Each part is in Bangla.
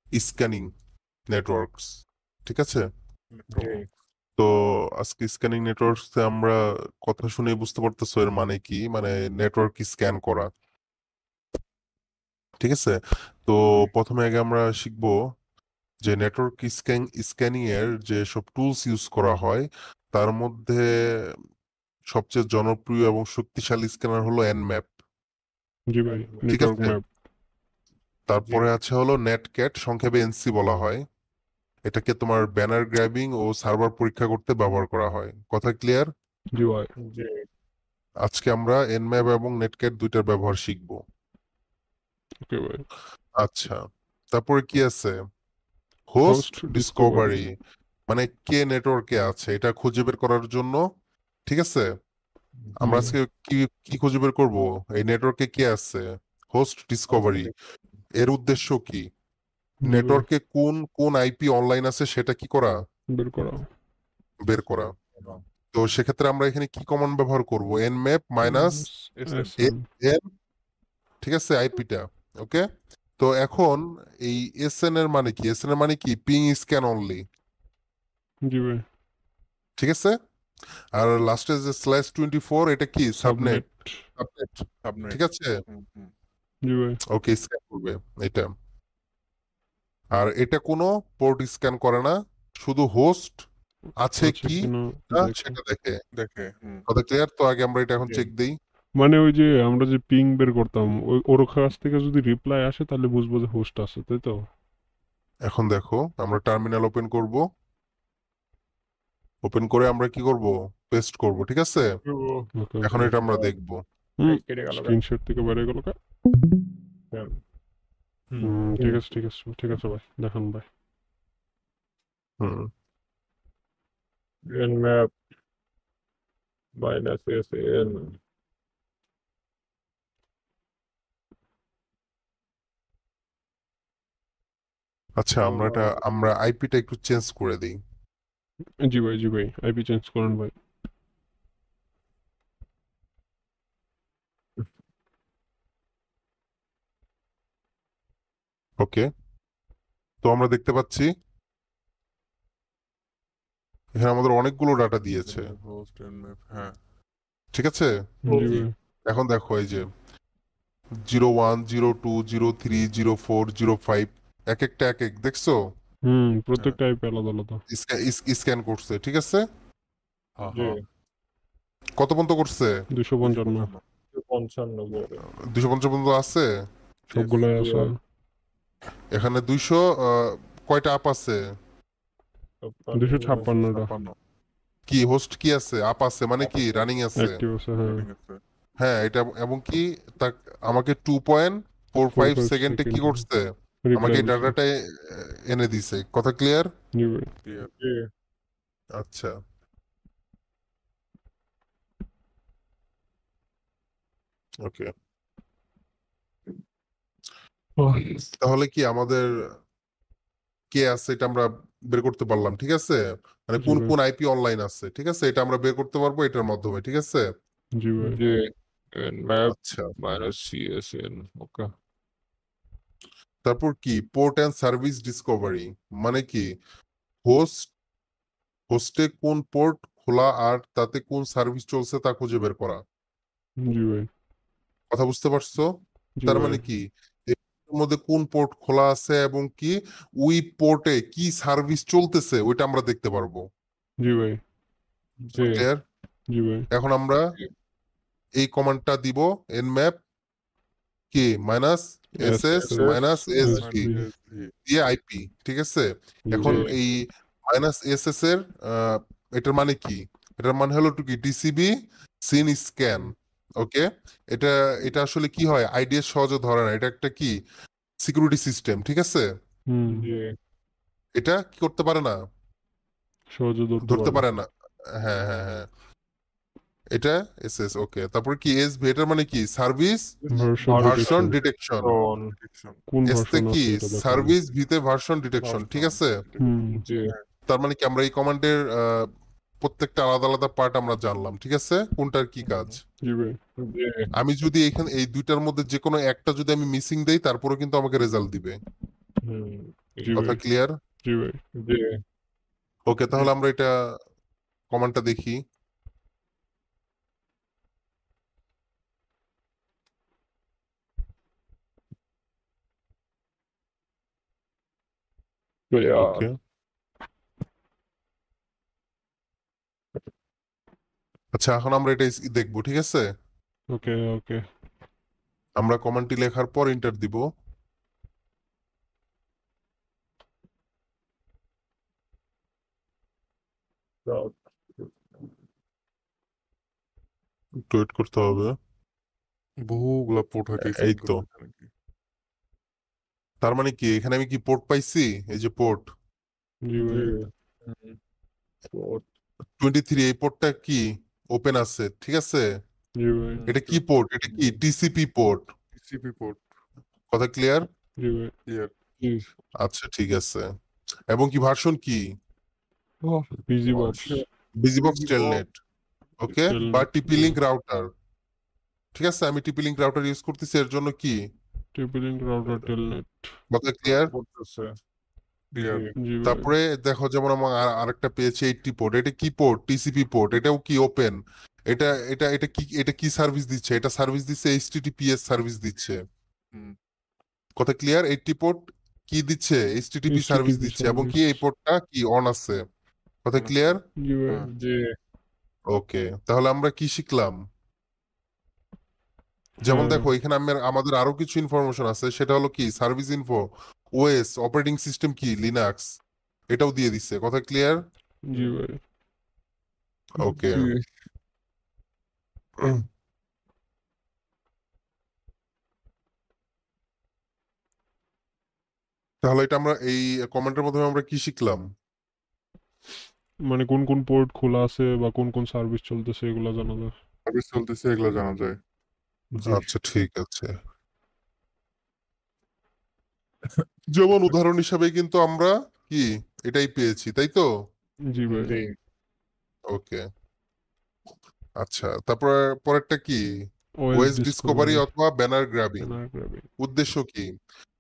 স্ক্যানিং নেটওয়ার্কস, ঠিক আছে? জি তো আজকে স্ক্যানিং নেটওয়ার্কসে আমরা কথা শুনে বুঝতে পারতেছো এর মানে কি, মানে নেটওয়ার্ক স্ক্যান করা, ঠিক আছে? তো প্রথমে আগে আমরা শিখবো যে নেটওয়ার্ক স্ক্যানিং এর যে সব টুলস ইউজ করা হয় তার মধ্যে সবচেয়ে জনপ্রিয় এবং শক্তিশালী স্ক্যানার হলো এনম্যাপ, জি ভাই, ঠিক নেটওয়ার্ক আছে? ম্যাপ। তারপরে আছে হলো নেটক্যাট, সংক্ষেপে এনসি বলা হয়। এটাকে তোমার ব্যানার গ্র্যাবিং ও সার্ভার পরীক্ষা করতে ব্যবহার করা হয়। কথা ক্লিয়ার? জি ভাই। জি আজকে আমরা এনম্যাপ এবং নেটক্যাট দুইটার ব্যবহার শিখব। ওকে ভাই। আচ্ছা, তারপরে কি আছে? Host host Discovery. ডিসকভারি, মানে কে নেটওয়ার্কে আছে এটা খুঁজে বের করার জন্য, ঠিক আছে? আমরা আজকে কি কি খুঁজে বের করব? এই নেটওয়ার্কে কে আছে, হোস্ট ডিসকভারি। এর উদ্দেশ্য কি? জি ভাই, নেটওয়ার্কে কোন কোন আইপি অনলাইন আছে সেটা কি করা, বের করা। বের করা। তো সেক্ষেত্রে আমরা এখানে কি কমান্ড ব্যবহার করব? nmap minus SN. এন, ঠিক আছে, আইপিটা। ওকে, তো এখন এই এসএন এর মানে কি? এসএন এর মানে কি? পিং স্ক্যান অনলি, জি ভাই। ঠিক আছে? আর লাস্টে যে /24 এটা কি? Subnet, subnet. সাবনেট, ঠিক আছে? জি ভাই। ওকে, স্ক্যান করবে এটা। আর এটা কোনো পোর্ট স্ক্যান করে না, শুধু হোস্ট আছে আছে কি কিনা না দেখো। সেটা দেখে। দেখে কথা ক্লিয়ার? তো আগে আমরা এটা এখন চেক দেই। মানে ওই যে আমরা যে পিং বের করতাম, ওর কাছ থেকে যদি রিপ্লাই আসে তাহলে বুঝবো যে হোস্ট আছে, তাই তো? এখন দেখো, আমরা টার্মিনাল ওপেন করব, ওপেন করে আমরা কি করব? পেস্ট করব, ঠিক আছে? ওকে এখন ওকে। এটা আমরা দেখব। কেটে গেল স্ক্রিনশট থেকে বের হয়ে গেল কা? ঠিক আছে ঠিক আছে ঠিক আছে ভাই, দেখান ভাই। হুম, nmap minus SN আচ্ছা, আমরা আইপিটা একটু চেঞ্জ করে দিই। জি ভাই জি ভাই, আইপি চেঞ্জ করেন ভাই। ওকে, তো আমরা দেখতে পাচ্ছি এখানে আমাদের অনেকগুলো ডাটা দিয়েছে, হ্যাঁ ঠিক আছে? জি ভাই। এখন দেখো এই যে 01, 02, 03, 04, 05, এক একটা এক এক, দেখছো? প্রত্যেকটা আইপি আলাদা আলাদা। স্ক্যান করছে, ঠিক আছে? জি কত পর্যন্ত করছে? 255। 55 250 পর্যন্ত আছে। সবগুলাই আছে। এখানে 200 কয়টা আপ আছে? 256টা কি হোস্ট কি আছে? আপ আছে মানে কি রানিং আছে? অ্যাক্টিভ আছে, হ্যাঁ। হ্যাঁ, এটা এবং কি তা আমাকে 2.45 45 সেকেন্ডে কি সেকেন্ড করছে? আমাকে রিপ্লাই এই দিছে। ডাটাটা এনে দিছে। কথা ক্লিয়ার? জি ভাই। জি আচ্ছা, ওকে, তাহলে কি আমাদের কে আছে এটা আমরা বের করতে পারলাম, ঠিক আছে? মানে জি কোন ভাই কোন আইপি অনলাইন আছে, ঠিক আছে? এটা আমরা বের করতে পারবো এটার মাধ্যমে, ঠিক আছে? জি ভাই। জি nmap আচ্ছা, minus CSN ওকে তারপর কি পোর্ট অ্যান্ড সার্ভিস ডিসকভারি, মানে কি হোস্ট, হোস্টে কোন পোর্ট খোলা আর তাতে কোন সার্ভিস চলছে তা খুঁজে বের করা। জি ভাই। কথা বুঝতে পারছো? জি তার ভাই। মানে কি এর মধ্যে কোন পোর্ট খোলা আছে এবং কি ওই পোর্টে কি সার্ভিস চলতেছে ওইটা আমরা দেখতে পারবো। জি ভাই। জি ক্লিয়ার? জি ভাই। এখন আমরা এই কমান্ডটা দিব, nmap কি minus S ss minus S sv V. দিয়ে আইপি, ঠিক আছে? জি এখন ভাই। এই মাইনাস ss এর এটার মানে কি? এটার মানে হলো কি টিসিবি সিন স্ক্যান। ওকে, এটা এটা আসলে কি হয় আইডিএস সহজে ধরে না, এটা একটা কি সিকিউরিটি সিস্টেম, ঠিক আছে? জি এটা কি করতে পারে না, সহজে ধরতে ধরতে পারে। পারে না। হ্যাঁ হ্যাঁ হ্যাঁ, এটা এসএস। ওকে, তারপর কি এসভি, এটার মানে কি service version version detection. Detection. কোন এসতে ভার্সন কি আছে এটা দেখানো। সার্ভিস ভিতে ভার্সন ডিটেকশন, ঠিক আছে? জি তার মানে কি আমরা এই কমান্ডের প্রত্যেকটা আলাদা আলাদা পার্ট আমরা জানলাম, ঠিক আছে, কোনটার কি কাজ। জি ভাই। জি আমি যদি এখানে এই দুইটার মধ্যে যে কোনো একটা যদি আমি মিসিং দেই তারপরে কিন্তু আমাকে রেজাল্ট দিবে। হুম জি কথা ভাই ক্লিয়ার? জি ভাই জি ওকে, তাহলে আমরা এটা কমান্ডটা দেখি। ক্লিয়ার ওকে, আচ্ছা এখন আমরা এটা দেখবো, ঠিক আছে? ওকে ওকে আমরা কমান্ডটি লেখার পর এন্টার দিব। একটু ওয়েট করতে হবে। বহুগুলা পোর্ট হয়তো এই স্ক্যান তো, করবে নাকি। তার মানে কি এখানে আমি কি পোর্ট পাইছি? এই যে পোর্ট জি জি ভাই 23, এই পোর্টটা কি ওপেন আছে, ঠিক আছে? জি ভাই এটা কি পোর্ট? এটা কি টিসিপি পোর্ট? টিসিপি পোর্ট কথা ক্লিয়ার? জি ভাই ক্লিয়ার। জি আচ্ছা ঠিক আছে। এবং কি ভার্সন কি? বিজি বক্স বিজিবক্স টেলনেট, ওকে, বা টিপি লিঙ্ক রাউটার। ঠিক আছে, আমি টিপি লিঙ্ক রাউটার ইউজ করতেছি, এর জন্য কি টিপিলিংক রাউটার টেলনেট কথা ক্লিয়ার? করতেছে ক্লিয়ার। জি ভাই তারপরে দেখো, যেমন আমার আরেকটা পেয়েছে 80 পোর্ট, এটা কি পোর্ট? টিসিপি পোর্ট, এটাও কি ওপেন? এটা এটা এটা কি সার্ভিস দিচ্ছে? এটা সার্ভিস দিচ্ছে এইচটিটিপিএস সার্ভিস দিচ্ছে। হুম। কথা ক্লিয়ার? 80 পোর্ট কি দিচ্ছে? এইচটিটিপি সার্ভিস HTTP দিচ্ছে, এবং কি সার্ভিস এই পোর্টটা কি অন আছে। কথা On আছে। ক্লিয়ার? জি ভাই হ্যাঁ। জি ওকে, তাহলে আমরা কি শিখলাম? যেমন হ্যাঁ দেখো এখানে আমাদের আরো কিছু ইনফরমেশন আছে, সেটা হলো কি service info, OS, operating system কি লিনাক্স, এটাও দিয়ে দিচ্ছে। কথা ক্লিয়ার? জি ভাই ওকে, জি তাহলে এটা আমরা এই কমেন্টের মাধ্যমে আমরা কি শিখলাম? মানে কোন কোন পোর্ট খোলা আছে বা কোন কোন সার্ভিস চলতেছে এগুলো জানা যায় সার্ভিস চলতেছে এগুলো জানা যায়। জি আচ্ছা ঠিক আছে। যেমন উদাহরণ হিসাবে কিন্তু আমরা কি এটাই পেয়েছি, তাই তো? জি ভাই জি ওকে, আচ্ছা তারপরে পরেরটা কি? ওএস ওএস ডিসকভারি ডিসকভারি অথবা ব্যানার গ্রাবিং। ব্যানার গ্রাবিং উদ্দেশ্য কি?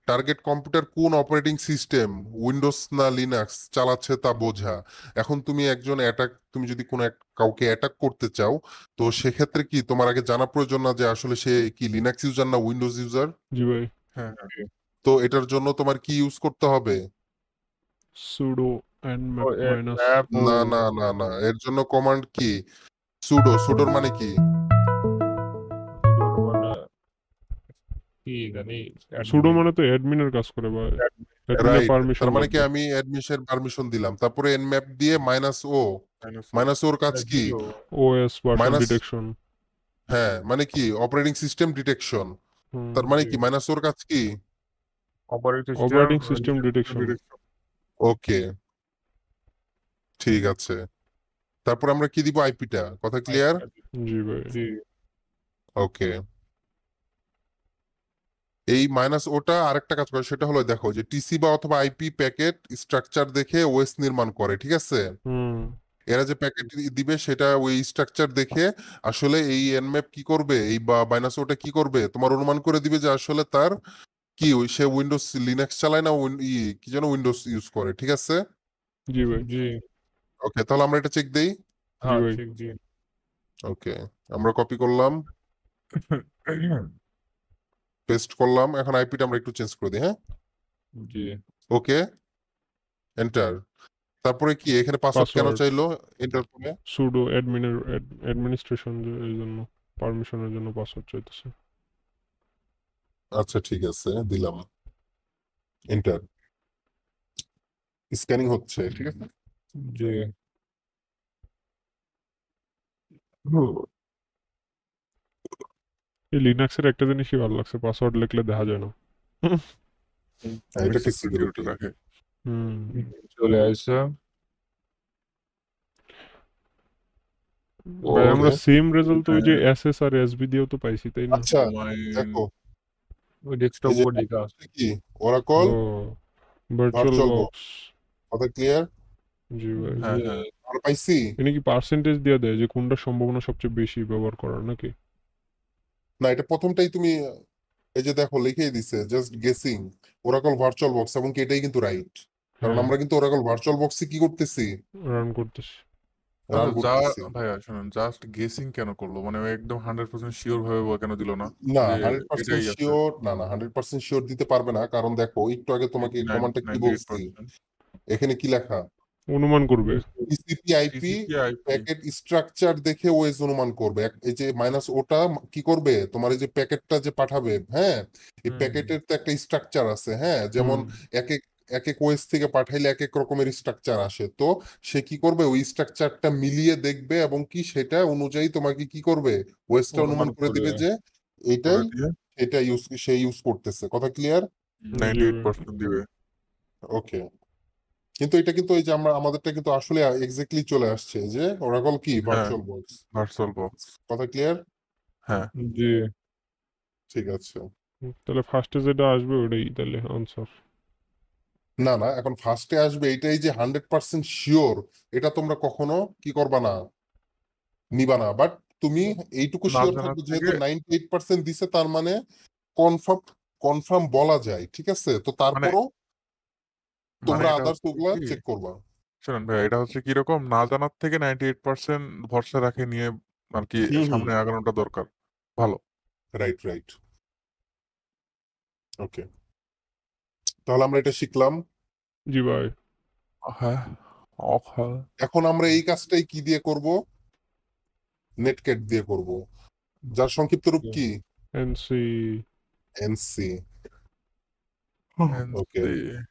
টার্গেট কম্পিউটার কোন অপারেটিং সিস্টেম, উইন্ডোজ না লিনাক্স চালাচ্ছে তা বোঝা। এখন তুমি একজন তুমি যদি কোনো কাউকে অ্যাটাক করতে চাও, তো সেক্ষেত্রে কি তোমার আগে জানা প্রয়োজন না যে আসলে সে কি লিনাক্স ইউজার না উইন্ডোজ ইউজার? জি ভাই হ্যাঁ হ্যাঁ। তো এটার জন্য তোমার কি ইউজ করতে হবে? সুডো nmap মাইনাস ম্যাপ ও না না না না, এর জন্য কমান্ড কি? সুডোর মানে কি? মানে কি জানি সুডো মানে তো অ্যাডমিনের কাজ করে ভাই অ্যাডমিনের রাইট, পারমিশন তার মানে কি লাগবে আমি অ্যাডমিশন পারমিশন দিলাম, তারপরে nmap দিয়ে মাইনাস ওর কাজ কি? Zero OS version minus, detection হ্যাঁ মানে কি অপারেটিং সিস্টেম ডিটেকশন। তার মানে কি মাইনাস ওর কাজ কি? অপারেটিং সিস্টেম ডিটেকশন ওকে ঠিক আছে। তারপর আমরা কি দিব? আইপিটা। কথা ক্লিয়ার? জি ভাই জি ওকে, এই মাইনাস ওটা আরেকটা কাজ করে, সেটা হলো দেখো যে টিসি বা অথবা আইপি প্যাকেট স্ট্রাকচার দেখে ওএস নির্মাণ করে, ঠিক আছে? হুম এরা যে প্যাকেট দিবে সেটা ওই স্ট্রাকচার দেখে আসলে এই এনম্যাপ কি করবে, এই বা মাইনাস ওটা কি করবে, তোমার অনুমান করে দিবে যে আসলে তার কি সে উইন্ডোজ লিনাক্স চালায় না কি যেন উইন্ডোজ ইউজ করে, ঠিক আছে? জি ভাই জি ওকে, তাহলে আমরা এটা চেক দেই। হ্যাঁ ভাই। ঠিক জি ওকে, আমরা কপি করলাম, পেস্ট করলাম, এখন আইপিটা আমরা একটু চেঞ্জ করে দিই, হ্যাঁ? জি ওকে, এন্টার। তারপরে কি এখানে পাসওয়ার্ড কেন পাসওয়ার্ড চাইলো এন্টার করে? সুডো অ্যাডমিনের অ্যাডমিনিস্ট্রেশন এই জন্য পারমিশনের জন্য পাসওয়ার্ড চাইতেছে আচ্ছা ঠিক আছে, দিলাম এন্টার। স্ক্যানিং হচ্ছে, ঠিক আছে? জি এই লিনাক্সের একটা জিনিসই ভালো লাগছে পাসওয়ার্ড লিখলে দেখা যায় না হ্যাঁ, এটা ঠিক সিকিউরিটি সিকিউরিটি। রাখে। হুম চলে আসছে ভাই আমরা Okay. সেম রেজাল্ট ওই যে এসএস আর এসবি দিয়েও তো পাইছি তাই না আচ্ছা Mine- দেখো, ওই ডেস্কটপ এই যে উপর দিকে আসছে কি ওরাকল ও ভার্চুয়াল Virtual বক্স কথা ক্লিয়ার? জি ভাই হ্যাঁ হ্যাঁ। আমরা পাইছি। এনে কি পার্সেন্টেজ দিয়ে দেয় যে কোনটা সম্ভাবনা সবচেয়ে বেশি ব্যবহার করার নাকি না, এটা প্রথমটাই তুমি এই যে দেখো লিখেই দিছে just guessing Oracle virtual box, এবং কি এটাই কিন্তু রাইট, কারণ হ্যাঁ আমরা কিন্তু ওরাকল ভার্চুয়াল বক্সে কি করতেছি, রান করতেছি। রান আচ্ছা যা করতেছি। ভাইয়া শুনুন, জাস্ট গেসিং কেন করলো? মানে ও একদম 100% শিওর ভাবে ও কেন দিল না না যে 100% এটাই আছে? শিওর, না 100% শিওর দিতে পারবে না, কারণ দেখো একটু আগে তোমাকে এই 89 কমান্ডটা কি বলছি, 98%। এখানে কি লেখা, অনুমান করবে। TCP IP TCP IP packet structure দেখে ওএস অনুমান করবে। এই যে মাইনাস ওটা কি করবে, তোমার এই যে প্যাকেটটা যে পাঠাবে, হ্যাঁ, এই হুম, প্যাকেটের তো একটা স্ট্রাকচার আছে, হ্যাঁ, যেমন এক এক এক এক ওএস থেকে পাঠাইলে এক এক রকমের স্ট্রাকচার আসে, তো সে কি করবে ওই স্ট্রাকচারটা মিলিয়ে দেখবে, এবং কি সেটা অনুযায়ী তোমাকে কি করবে ওএসটা অনুমান অনুমান করে করে দিবে যে করে এইটাই দিয়ে এটা সে ইউজ করতেছে। কথা ক্লিয়ার? 98% দিবে। ওকে, কিন্তু এটা কিন্তু এই যে আমাদেরটা কিন্তু আসলে এক্স্যাক্টলি চলে আসছে যে ওরাকল কি হ্যাঁ, ভার্চুয়াল বক্স। Virtual box. কথা ক্লিয়ার? হ্যাঁ, জি ঠিক আছে। তাহলে ফার্স্টে যেটা আসবে ওটাই তাহলে আনসার। না না, এখন ফার্স্টে আসবে এইটাই যে 100% শিওর, এটা তোমরা কখনো কি করবা না, নিবা না। বাট তুমি এইটুকু না শিওর জানার থাকবে থেকে যেহেতু 98% দিছে, তার মানে কনফার্ম কনফার্ম বলা যায়, ঠিক আছে? তো মানে তারপরও মানে তোমরা এটা আদার্স হচ্ছে ওগুলা কি, চেক করবা। শুনুন ভাই, এটা হচ্ছে কিরকম, না জানার থেকে 98% ভরসা রাখে নিয়ে আর কি হুম হুম, সামনে আগানোটা দরকার। ভালো। Right right. ওকে, তাহলে আমরা এটা শিখলাম। জি ভাই। হ্যাঁ, হ্যাঁ। এখন আমরা এই কাজটাই কি দিয়ে করব, নেটক্যাট দিয়ে করব, যার সংক্ষিপ্ত রূপ কি NC. NC. And okay, the-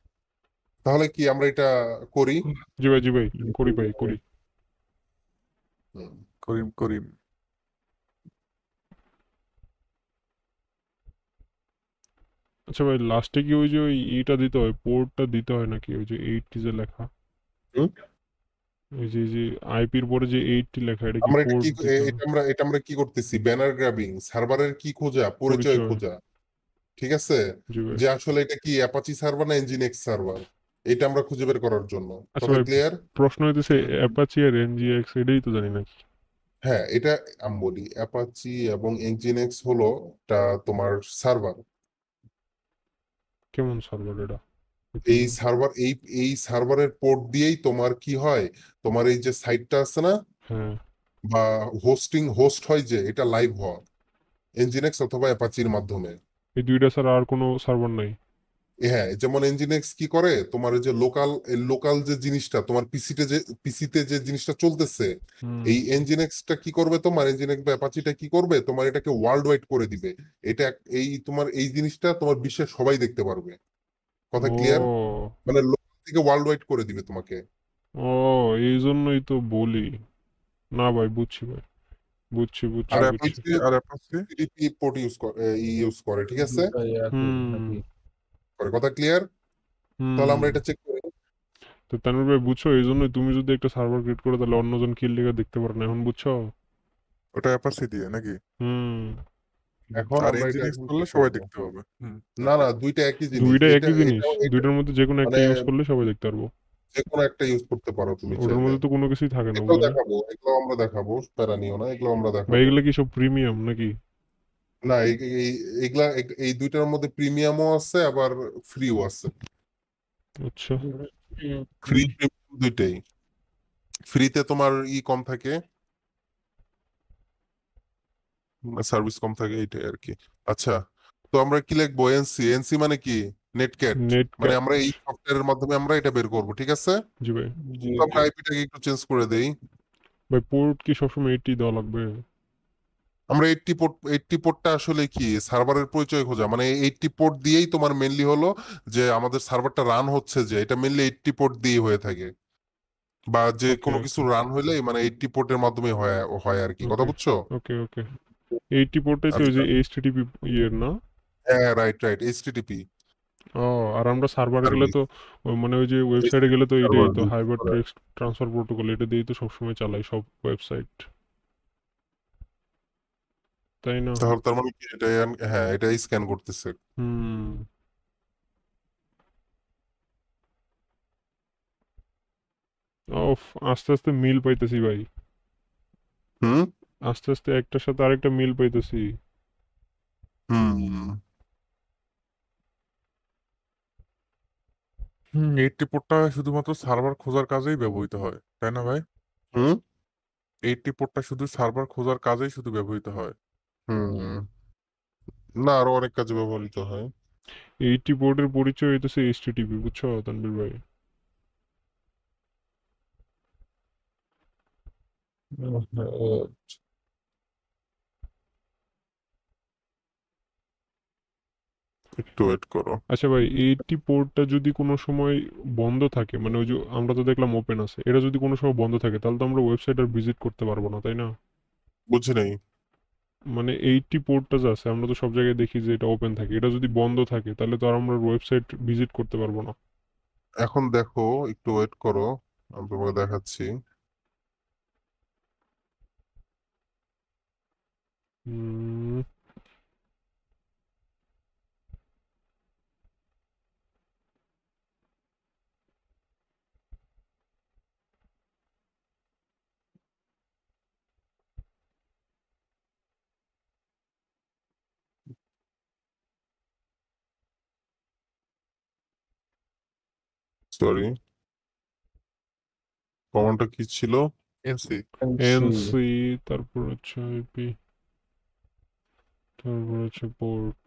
তাহলে কি আমরা এটা করি? জি ভাই জি ভাই, করি ভাই করি। হুম। করিম করিম। আচ্ছা ভাই, লাস্টে কি ওই যে ওই ইটা দিতে হয়, পোর্টটা দিতে হয় নাকি, ওই যে 80 যে লেখা, হুম? ওই যে আইপির পরে যে 80 লেখা, এটা কি আমরা এটা পোর্ট কি দিতে হয়? এটা আমরা কি করতেছি, ব্যানার গ্রাবিং, সার্ভারের কি খোঁজা, পরিচয় পরিচয়। খোঁজা, ঠিক আছে? জি ভাই। যে আসলে এটা কি অ্যাপাচি সার্ভার না এনজিনিক্স সার্ভার, এটা আমরা খুঁজে বের করার জন্য। আচ্ছা কথা ভাই, ক্লিয়ার? প্রশ্ন হইতেছে হুম। অ্যাপাচি আর এনজিএক্স এটাই তো জানি নাকি। হ্যাঁ, এটা আমি বলি অ্যাপাচি এবং এনজিনিক্স হলো এটা তোমার সার্ভার। কেমন সার্ভার এটা? এই সার্ভার এই সার্ভারের পোর্ট দিয়েই তোমার কি হয়, তোমার এই যে সাইটটা আছে না, হ্যাঁ। বা হোস্ট হয় যে, এটা লাইভ হয় এনজিনিক্স অথবা অ্যাপাচির মাধ্যমে। এই দুইটা ছাড়া আর কোনো সার্ভার নাই? হ্যাঁ, যেমন এনজিনিক্স কি করে, তোমার এই যে লোকাল যে জিনিসটা তোমার পিসিতে যে জিনিসটা চলতেছে, হুম। এই এনজিনিক্সটা কি করবে, তোমার এনজিনিক্স বা অ্যাপাচিটা কি করবে, তোমার এটাকে ওয়ার্ল্ড ওয়াইড করে দিবে। এটা এই তোমার এই জিনিসটা তোমার বিশ্বের সবাই দেখতে পারবে। কথা ক্লিয়ার? ও মানে লোকাল থেকে ওয়ার্ল্ড ওয়াইড করে দিবে তোমাকে। ও, এই জন্যই তো বলি। না ভাই, বুঝছি ভাই, বুঝছি বুঝছি আর আর বুঝছি। অ্যাপাচি আর অ্যাপাচি টিটিপি পোর্ট ইউজ করে, ঠিক আছে? হুম কথা ক্লিয়ার? তাহলে হুম। আমরা এটা চেক করি। তো তানভীর ভাই বুঝছো, এই জন্যই তুমি যদি একটা সার্ভার ক্রিয়েট করো তাহলে অন্যজন কি লেখা দেখতে পারে না, এখন বুঝছো? ওটা অ্যাপাচি দিয়ে নাকি? হুম। এখন আর আমরা এটা এনজিনিক্স এখন করলে চেক সবাই করবো। দেখতে পাবে। হুম। না না, দুইটা একই জিনিস। দুইটা এটা একই জিনিস, এটা এটা দুইটার মধ্যে যে কোনো একটা মানে ইউজ করলে সবাই দেখতে পারবো। যে কোনো একটা ইউজ করতে পারো তুমি ওটার চাইলে। মধ্যে তো কোনো কিছুই থাকে না এগুলো বুঝলে। দেখাবো, এগুলো আমরা দেখাবো, প্যারা নিও না, এগুলো আমরা ভাই দেখাবো। এগুলো কি সব প্রিমিয়াম নাকি? না এগুলা এই দুইটার মধ্যে প্রিমিয়ামও আছে আবার ফ্রিও আছে। আচ্ছা। ফ্রি প্রিমিয়াম দুইটাই। ফ্রিতে তোমার কম থাকে, সার্ভিস কম থাকে, এইটাই আর কি। আচ্ছা, তো আমরা কি লিখবো, এনসি। এনসি মানে কি, নেটক্যাট। নেট মানে ক্যাট। আমরা এই সফটওয়্যারের মাধ্যমে আমরা এটা বের করব, ঠিক আছে? জি ভাই। তো আমরা আইপিটাকে একটু চেঞ্জ করে দেই। ভাই পোর্ট কি সবসময় 80 দেওয়া লাগবে? আমরা 80 পোর্টটা আসলে কি সার্ভারের পরিচয় খোঁজা, মানে 80 পোর্ট দিয়েই তোমার মেনলি হলো যে আমাদের সার্ভারটা রান হচ্ছে, যে এটা মেনলি 80 পোর্ট দিয়েই হয়ে থাকে, বা যে ওকে কোনো কিছু রান হইলে মানে 80 পোর্টের মাধ্যমে হয় হয় আর কি। কথা ওকে বুঝছো? ওকে ওকে। 80 পোর্টে তো ওই যে আচ্ছা, এইচটিটিপি ইয়ের না? হ্যাঁ, রাইট রাইট, এইচটিটিপি ও, আর আমরা সার্ভারে গেলে সার্ভিস, তো মানে ওই যে ওয়েবসাইটে গেলে তো এইটাই সার্ভার তো, ইউজ হাইবার করে। টেক্সট ট্রান্সফার প্রোটোকল, এটা দিয়েই তো সবসময় চালাই সব ওয়েবসাইট, তাই না? তাহলে তার মানে কি এটা, হ্যাঁ, এটাই স্ক্যান করতেছে। হুম। ওফ, আস্তে আস্তে মিল পাইতেছি ভাই, হুম আস্তে আস্তে একটার সাথে আরেকটা মিল পাইতেছি। হুম এইটটি পোর্টটা শুধুমাত্র সার্ভার খোঁজার কাজেই ব্যবহৃত হয়, তাই না ভাই? হুম এইটটি পোর্টটা শুধু সার্ভার খোঁজার কাজেই শুধু ব্যবহৃত হয়। হুম না, আরো অনেক কাজে ব্যবহৃত হয়। 80 পোর্টের পরিচয় হইতেছে এইচটিটিপি, বুঝছো তানভীর ভাই? একটু ওয়েট করো। আচ্ছা ভাই, 80 পোর্টটা যদি কোনো সময় বন্ধ থাকে, মানে ওই যে আমরা তো দেখলাম ওপেন আছে, এটা যদি কোনো সময় বন্ধ থাকে তাহলে তো আমরা ওয়েবসাইট আর ভিজিট করতে পারবো না, তাই না? বুঝি নাই। মানে 80 পোর্টটা যে আছে, আমরা তো সব জায়গায় দেখি যে এটা ওপেন থাকে, এটা যদি বন্ধ থাকে তাহলে তো আর আমরা ওয়েবসাইট ভিজিট করতে পারবো না। এখন দেখো, একটু ওয়েট করো, আমি তোমাকে দেখাচ্ছি। হুম, সরি, কমান্ডটা কি ছিল? এনসি। এনসি, তারপর হচ্ছে আইপি, তারপর হচ্ছে পোর্ট।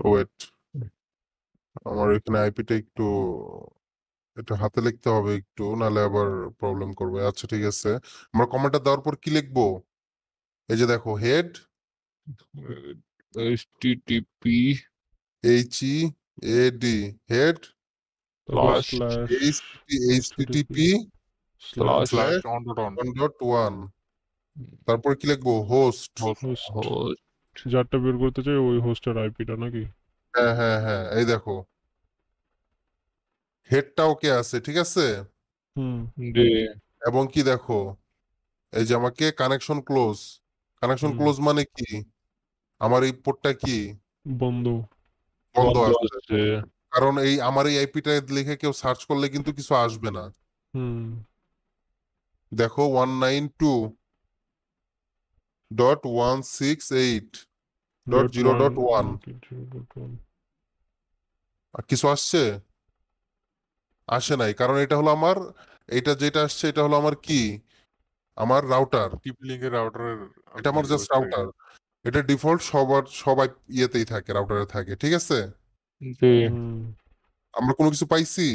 ওয়েট, আমার এখানে আইপিটা একটু, এটা হাতে লিখতে হবে একটু, নাহলে আবার প্রবলেম করবে। আচ্ছা ঠিক আছে, আমরা কমান্ডটা দেওয়ার পর কি লিখবো? এই যে দেখো, হেড HTTP HEAD, হেড তারপর slash slash HTTP slash slash on. 1.1, তারপর কি লিখবো? হোস্ট। হোস্ট, host যারটা বের করতে চাই ওই হোস্টের আইপিটা নাকি? হ্যাঁ হ্যাঁ হ্যাঁ, এই দেখো, হেডটা ওকে আছে, ঠিক আছে। হুম, D এবং কি দেখো, এই যে আমাকে কানেকশন ক্লোজ, কানেকশন হুম, ক্লোজ মানে কি? আমার এই পোর্টটা কি বন্ধ। বন্ধ বন্ধ আছে, আছে। কারণ এই আমার এই আইপিটা লিখে কেউ সার্চ করলে কিন্তু কিছু আসবে না। হুম, দেখো 192.168.0.1 কিছু আসছে? আসে নাই, কারণ এটা হলো আমার, এটা যেটা আসছে এটা হলো আমার কি, আমার রাউটার। টিপি লিঙ্কের রাউটারের এটা আমার জাস্ট ওয়েবসাইট। রাউটার। এটা ডিফল্ট সবাই ইয়েতেই থাকে, রাউটারে থাকে, ঠিক আছে। D হুম, আমরা কোনো কিছু পাইছি?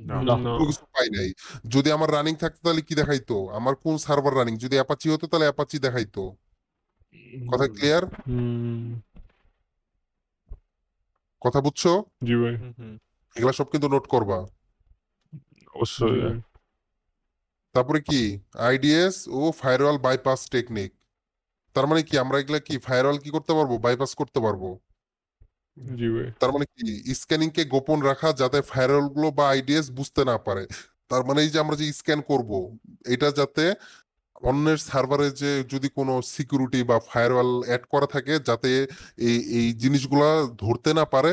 না। না। না। কোনো কিছু পাই নাই। যদি আমার রানিং থাকতো তাহলে কি দেখাইতো? আমার কোন সার্ভার রানিং? যদি অ্যাপাচি হতো তাহলে অ্যাপাচি দেখাইতো। কথা ক্লিয়ার? হুম, কথা বুঝছো? জি ভাই, এগুলা সব কিন্তু নোট করবা। জি অবশ্যই। ভাই, তারপরে কি, আইডিএস ও ফায়ারওয়াল বাইপাস টেকনিক। তার মানে কি, আমরা এগুলা কি ফায়ারওয়াল কি করতে পারবো? বাইপাস করতে পারবো। জি ভাই। তার মানে কি, স্ক্যানিং কে গোপন রাখা যাতে ফায়ারওয়াল গুলো বা আইডিএস বুঝতে না পারে। তার মানে এই যে আমরা যে স্ক্যান করব, এটা যাতে অন্যের সার্ভারে যে যদি কোনো সিকিউরিটি বা ফায়ারওয়াল অ্যাড করা থাকে, যাতে এই এই জিনিসগুলা ধরতে না পারে।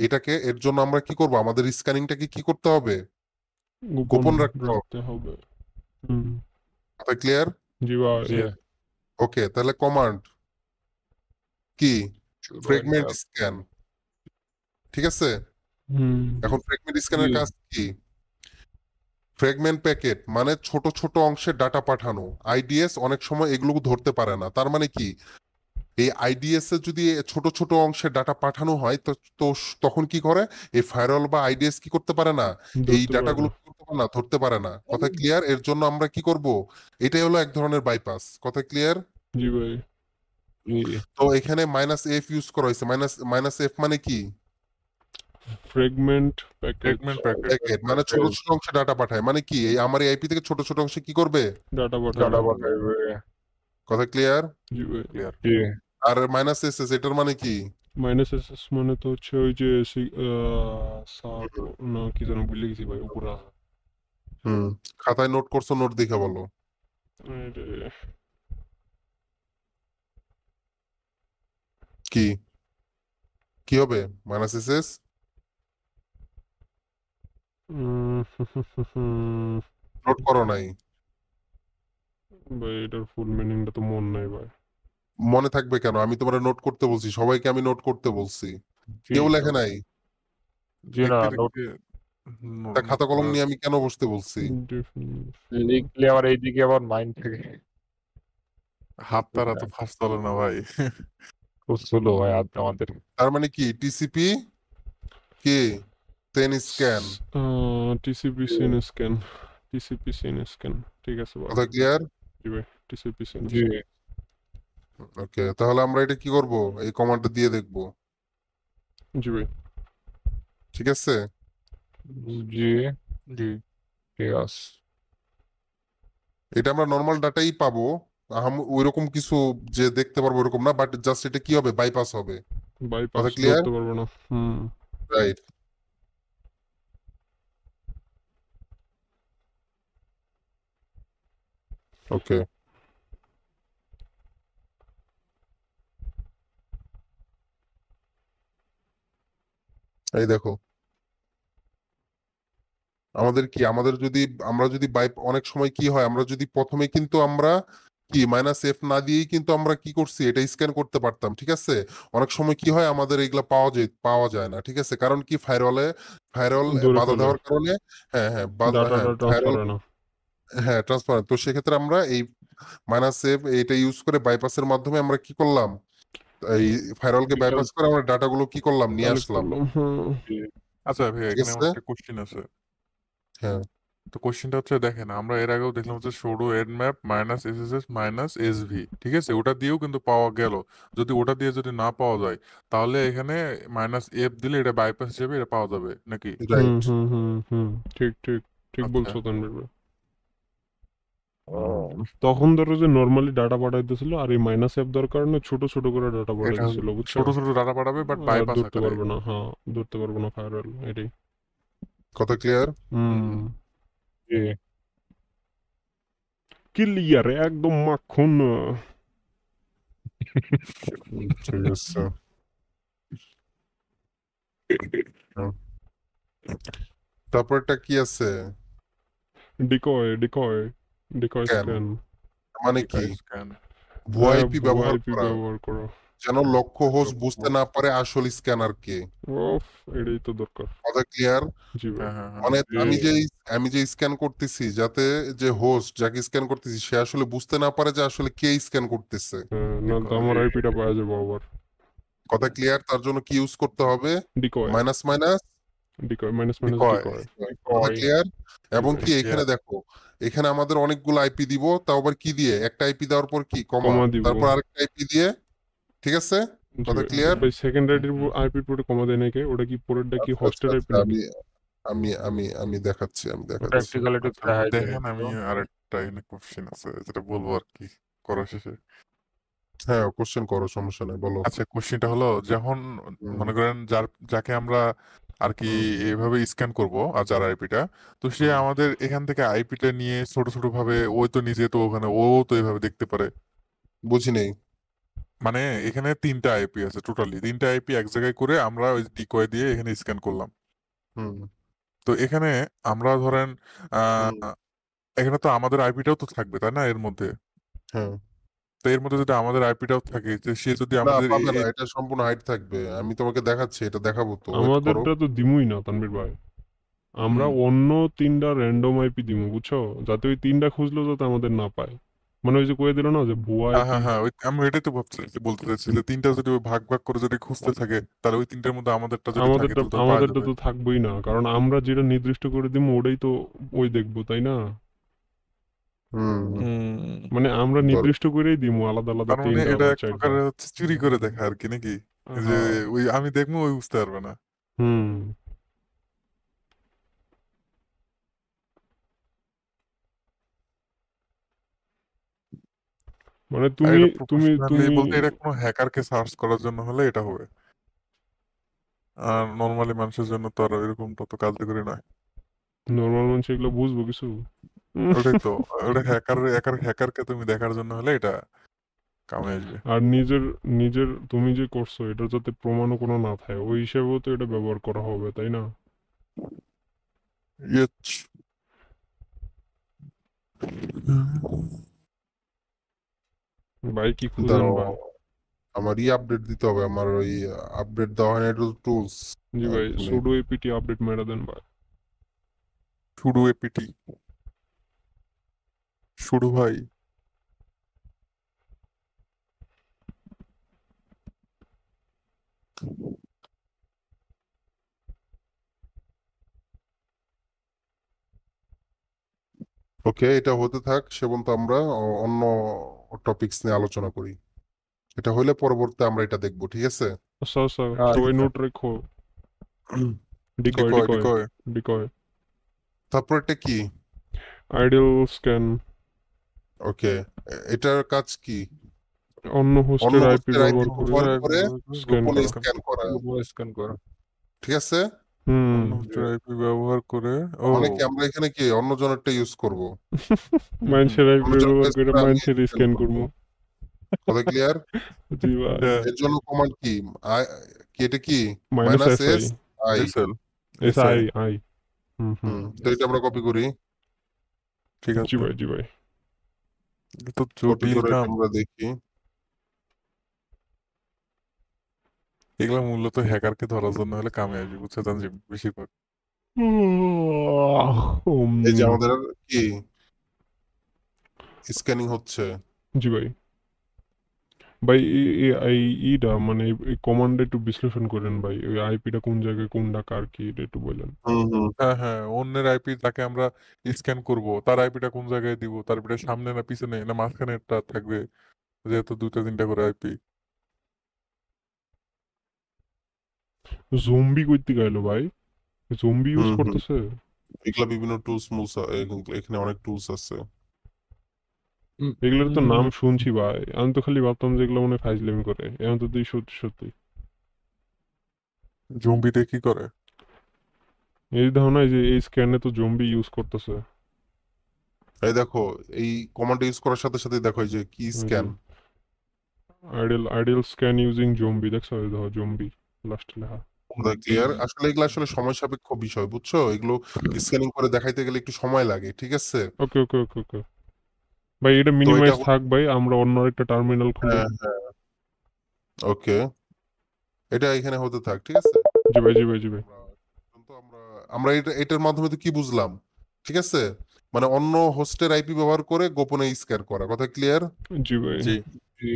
এটাকে, এর জন্য আমরা কি করব? আমাদের স্ক্যানিংটাকে কি করতে হবে? গোপন গোপন রাখতে হবে। রাখতে হবে। হুম, কথা ক্লিয়ার? জি ভাই। জি। ওকে, তাহলে কমান্ড কি? শুরু ফ্রেগমেন্ট একটা স্ক্যান, ঠিক আছে। হুম, এখন ফ্রেগমেন্ট স্ক্যানের কাজ কি? ফ্রেগমেন্ট প্যাকেট মানে ছোট ছোট অংশের ডাটা পাঠানো। আইডিএস অনেক সময় এগুলো ধরতে পারে না। তার মানে কি, এই আইডিএস এ যদি ছোট ছোট অংশের ডাটা পাঠানো হয় তো তো তখন কি করে, এই ফায়ারওয়াল বা আইডিএস কি করতে পারে না, এই ধরতে পারে ডাটাগুলো না। কি করতে পারে না, ধরতে পারে না। কথা ক্লিয়ার? এর জন্য আমরা কি করব? এটাই হলো এক ধরনের বাইপাস। কথা ক্লিয়ার? জি ভাই। তো এখানে মাইনাস এফ ইউজ করা হয়েছে। মাইনাস মাইনাস এফ মানে কি? Fragment package, segment packet. Packet মানে ছোট ছোট অংশে ডাটা পাঠায়। মানে কি, এই আমার এই আইপি থেকে ছোট ছোট অংশে কি করবে? ডাটা ডাটা পাঠাবে। পাঠাইবে। কথা ক্লিয়ার? জি ভাই। ক্লিয়ার। জি। আর মাইনাস এস এস এটার মানে কি? মাইনাস এস মানে তো হচ্ছে ওই যে সাব, না কি যেন ভুলে গেছি ভাই, উপরে আছে। হুম, খাতায় নোট করছো, নোট দেখে বলো। আরে, কি কি হবে মাইনাস এস এস? নোট করো নাই? ভাই এটার ফুল মিনিংটা তো মন নাই ভাই। মনে থাকবে কেন? আমি তোমার নোট করতে বলছি, সবাইকে আমি নোট করতে বলছি। জি কেউ লেখে নাই? জি না, দেখতে নোট দেখতে তা নোট খাতা কলম করা নিয়ে আমি কেন বসতে বলছি? লিখলে আবার এইদিকে আবার মাইন্ড থেকে হাত তারা তো ফার্স্ট চলে না ভাই। স্লো ভাই আমাদের। তার মানে কি টিসিপি কে SYN scan? TCP SYN scan, TCP SYN scan, ঠিক আছে ভাই। কথা ক্লিয়ার? জি ভাই, টিসিপি সিন জি স্ক্যান। ওকে, তাহলে আমরা এটা কি করব? এই কমান্ডটা দিয়ে দেখব। জি ভাই। ঠিক আছে? জি জি ঠিক আছে। এটা আমরা নর্মাল ডাটাই পাবো, ওইরকম কিছু যে দেখতে পারবো ওরকম না, বাট জাস্ট এটা কি হবে, বাইপাস হবে। বাইপাস কথা ক্লিয়ার? ধরতে পারবো না। রাইট। ওকে, এই দেখো আমাদের যদি আমরা যদি অনেক সময় কি হয়, আমরা যদি প্রথমে কিন্তু আমরা কি মাইনাস এফ না দিয়েই কিন্তু আমরা কি করছি, এটা স্ক্যান করতে পারতাম। ঠিক আছে? অনেক সময় কি হয়, আমাদের এগুলা পাওয়া যায় না। ঠিক আছে? কারণ কি ফায়ারওয়াল ধরে বাধা ফেলে, দেওয়ার কারণে। হ্যাঁ হ্যাঁ হ্যাঁ ডাটাটা ট্রান্সফার ফায়ারওয়াল, হয় না। হ্যাঁ ট্রান্সপারেন্ট। তো সেক্ষেত্রে আমরা এই মাইনাস সেভ এটা ইউজ করে বাইপাসের মাধ্যমে আমরা কি করলাম, এই ফায়ারওয়ালকে বাইপাস করে আমরা ডাটাগুলো কি করলাম, নিয়ে কালেক্ট আসলাম। করলাম। জি। আচ্ছা ভাইয়া, ঠিক এখানে আছে? আমার একটা কোশ্চেন আছে। হ্যাঁ, তো কোশ্চেনটা হচ্ছে, দেখেন আমরা এর আগেও দেখলাম হচ্ছে sudo add map minus SSS minus SV, ঠিক আছে, ওটা দিয়েও কিন্তু পাওয়া গেল। যদি ওটা দিয়ে যদি না পাওয়া যায়, তাহলে এখানে মাইনাস এফ দিলে এটা বাইপাস হিসেবে এটা পাওয়া যাবে নাকি? রাইট। ঠিক ঠিক ঠিক আচ্ছা। বলছো তানভীর ভাই। তখন ধরো যে নর্মালি ডাটা পাঠাইতেছিল, আর এই মাইনাস অ্যাপ দেওয়ার কারণে ছোট ছোট করে ডাটা এটা পাঠাইতেছিল, বুঝছো? ছোট ছোট ডাটা পাঠাবে, বাট আর বাইপাস ধরতে আকারে। পারবে না, হ্যাঁ, ধরতে পারবো না ফায়ারওয়াল, এটাই। কথা ক্লিয়ার? হুম। জি ক্লিয়ার, একদম মাখন। ঠিক আছে। হ্যাঁ। তারপরটা কি আছে? Decoy decoy decoy scan scan. মানে কি? স্ক্যান। ভুয়া আইপি ভুয়া ব্যবহার আইপি করা, ব্যবহার করো। যেন লক্ষ্য হোস্ট বুঝতে না পারে আসল স্ক্যানার কে। ওফ, এটাই তো দরকার। কথা ক্লিয়ার? জি ভাই। হ্যাঁ হ্যাঁ হ্যাঁ। মানে জি আমি যে স্ক্যান করতেছি, যাতে যে হোস্ট যাকে স্ক্যান করতেছি সে আসলে বুঝতে না পারে যে আসলে কে স্ক্যান করতেছে। না তো আমার জি আইপিটা পাওয়া যাবো আবার। কথা ক্লিয়ার? তার জন্য কি ইউজ করতে হবে? Decoy minus minus decoy minus minus decoy. Decoy. কথা ক্লিয়ার? এবং ভাই। কি এখানে দেখো, এখানে আমাদের অনেকগুলো আইপি দিব, তাও আবার কি দিয়ে, একটা আইপি দেওয়ার পর কি কমা, কমা দিব। তারপর আরেকটা আইপি দিয়ে। ঠিক আছে? জি কথা ভাই। ক্লিয়ার? ভাই সেকেন্ড আইপির পরে কমা দেয় নাকি? ওটা কি পরেরটা কি আচ্ছা আচ্ছা হোস্টের আইপি আচ্ছা, নাকি? আমি আমি আমি আমি দেখাচ্ছি, আমি দেখাচ্ছি। প্র্যাকটিক্যাল একটু আচ্ছা দেখাই দেন দেখেন, আমি একটু। আরেকটা এখানে কোশ্চেন আছে যেটা বলবো আর কি করার শেষে। হ্যাঁ, কোশ্চেন করো, সমস্যা নাই, বলো। আচ্ছা, কোশ্চেনটা হলো, যখন হুম, মনে করেন যাকে আমরা আর কি হুম, এইভাবে স্ক্যান করব, আর যার আইপিটা, তো সে হুম। আমাদের এখান থেকে আইপিটা নিয়ে ছোট ছোট ভাবে, ওই তো নিজে তো ওখানে ও তো এইভাবে দেখতে পারে। বুঝি নেই। মানে এখানে তিনটা আইপি আছে, টোটালি তিনটা আইপি এক জায়গায় করে আমরা ওই ডিকয় দিয়ে এখানে স্ক্যান করলাম। হুম, তো এখানে আমরা ধরেন হুম। আহ এখানে তো আমাদের আইপিটাও তো থাকবে, তাই না, এর মধ্যে? হ্যাঁ। তো এর মধ্যে যদি আমাদের আইপিটাও থাকে, যে সে যদি না, আমাদের পাবে না, এটা সম্পূর্ণ হাইড থাকবে। আমি তোমাকে দেখাচ্ছি, এটা দেখাবো তো, ওয়েট করো। আমাদেরটা তো দিমুই না তানভীর ভাই। আমরা হুম, অন্য 3টা র্যান্ডম আইপি দিমু, বুঝছো? যাতে ওই 3টা খুঁজলেও যাতে আমাদের না পায়। মানে ওই যে কয়ে দিল না যে ভুয়া হ্যাঁ আইপি। হ্যাঁ হ্যাঁ, আমি এটাই তো বলতে চাইছি, যে তিনটা যদি ওই ভাগ ভাগ করে যদি খুঁজতে থাকে, তাহলে ওই তিনটার মধ্যে আমাদেরটা যদি থাকে আমাদেরটা তাহলে তো পাওয়া আমাদেরটা যাবে। তো থাকবোই না, কারণ আমরা যেটা নির্দিষ্ট করে দিমু ওটাই তো ওই দেখবো, তাই না? হুম। মানে আমরা ধরো। নির্দিষ্ট করেই দিমু আলাদা আলাদা তার মানে 3টা এটা বা এক 4টা। প্রকারের হচ্ছে চুরি করে দেখা আর কি, নাকি? যে হ্যাঁ। ওই আমি দেখবো, ওই বুঝতে পারবে না। হুম। মানে আর তুমি এটা তুমি প্রফেশনালি তুমি বলতে, এটা কোনো হ্যাকারকে সার্চ করার জন্য হলে এটা হবে, আর নর্মালি মানুষের জন্য তো আর এরকম তত কার্যকরী নয়। নর্মাল মানুষ এগুলো বুঝবো কিছু? ওটাই তো, ওটা হ্যাকারকে তুমি দেখার জন্য হলে এটা কামে আসবে। আর নিজের নিজের তুমি যে করছো এটা যাতে প্রমাণও কোনো না থাকে ওই হিসাবেও তো এটা ব্যবহার করা হবে, তাই না? ইয়েস। ভাই কি খুঁজেন দাঁড়াও, ভাই? আমার আপডেট দিতে হবে, আমার ওই আপডেট দেওয়া হয় না, এটা টুলস। জি ভাই, সুডো এপিটি আপডেট মেরা দেন ভাই। শুরু এপিটি শুরু ভাই। ওকে, এটা হতে থাক সেবন্ত, আমরা অন্য টপিকস নিয়ে আলোচনা করি। এটা হইলে পরবর্তীতে আমরা এটা দেখবো, ঠিক আছে? আচ্ছা আচ্ছা, হ্যাঁ, সবাই ঠিক আছে। নোট রেখো। Decoy decoy decoy decoy decoy তারপর এটা কি? Idol scan. ওকে, এটার কাজ কি? অন্য অন্য হোস্টের আইপি হোস্টের আইপি ব্যবহার করে ব্যবহার করে স্ক্যান গোপনে করা। স্ক্যান করা, গ্লোবাল স্ক্যান করা। ঠিক আছে? হুম। অন্য হোস্টের আইপি ব্যবহার করে। ও মানে কি আমরা এখানে কি অন্য জনেরটা ইউজ করব? মানুষের আইপি অন্য জনের ব্যবহার করে আমি মানুষের স্ক্যান স্ক্যান করবো, করবো। কথা ক্লিয়ার? জি ভাই। হ্যাঁ, এর জন্য কমান্ড কি? কি এটা কি? Minus minus S I. S I. SL S I I. হুম হুম। তো এটা আমরা কপি করি, ঠিক জি আছে। ভাই জি ভাই। এটা তো কপি জটিল করে কাম। আমরা দেখি। এগুলা মূলত হ্যাকারকে ধরার জন্য হলে কামে আসবে, বুঝছে জানছি বেশিরভাগ। এই যে আমাদের কি স্ক্যানিং হচ্ছে। জি ভাই। ভাই এই ইটা মানে এই কমান্ডে একটু বিশ্লেষণ করেন ভাই, ওই আইপিটা কোন জায়গায় কোনটা কার কি এটা একটু বলেন। হ্যাঁ হ্যাঁ, অন্যের আইপি যাকে আমরা স্ক্যান করব তার আইপিটা কোন জায়গায় দিব, তার আইপিটা সামনে না পিছনে না মাঝখানে একটা থাকবে, যেহেতু দুইটা তিনটা করে আইপি। জম্বি কইতে গেলো ভাই, জম্বি ইউজ করতেছে। এগুলা বিভিন্ন টুলস মুলস, এখানে অনেক টুলস আছে। এগুলোর তো নাম শুনছি ভাই, আমি তো খালি ভাবতাম যে এগুলো মনে হয় ফাইজলামি করে, এখন তো তুই সত্যি সত্যি জম্বিতে কি করে? এই ধারণা যে এই স্ক্যানে তো জম্বি ইউজ করতেছে। এই দেখো, এই কমান্ড ইউজ করার সাথে সাথে দেখো এই যে কি scan. Ideal scan using zombie, দেখছো এই দেখো জম্বি লাস্টে লেখা। ক্লিয়ার? আসলে এগুলো আসলে সময় সাপেক্ষ বিষয়, বুঝছো? এগুলো স্ক্যানিং করে দেখাইতে গেলে একটু সময় লাগে, ঠিক আছে? ওকে ওকে ওকে ওকে ভাই, এটা তো এটা মিনিমাইজ থাক ভাই, আমরা অন্য একটা টার্মিনাল খুলি। হ্যাঁ হ্যাঁ, ওকে, এটা এখানে হতে থাক, ঠিক আছে? জি ভাই জি ভাই জি ভাই। তো আমরা আমরা এটার মাধ্যমে তো কি বুঝলাম, ঠিক আছে? মানে অন্য হোস্টের আইপি ব্যবহার করে গোপনে স্ক্যান করা, কথা ক্লিয়ার? জি ভাই। জি। জি।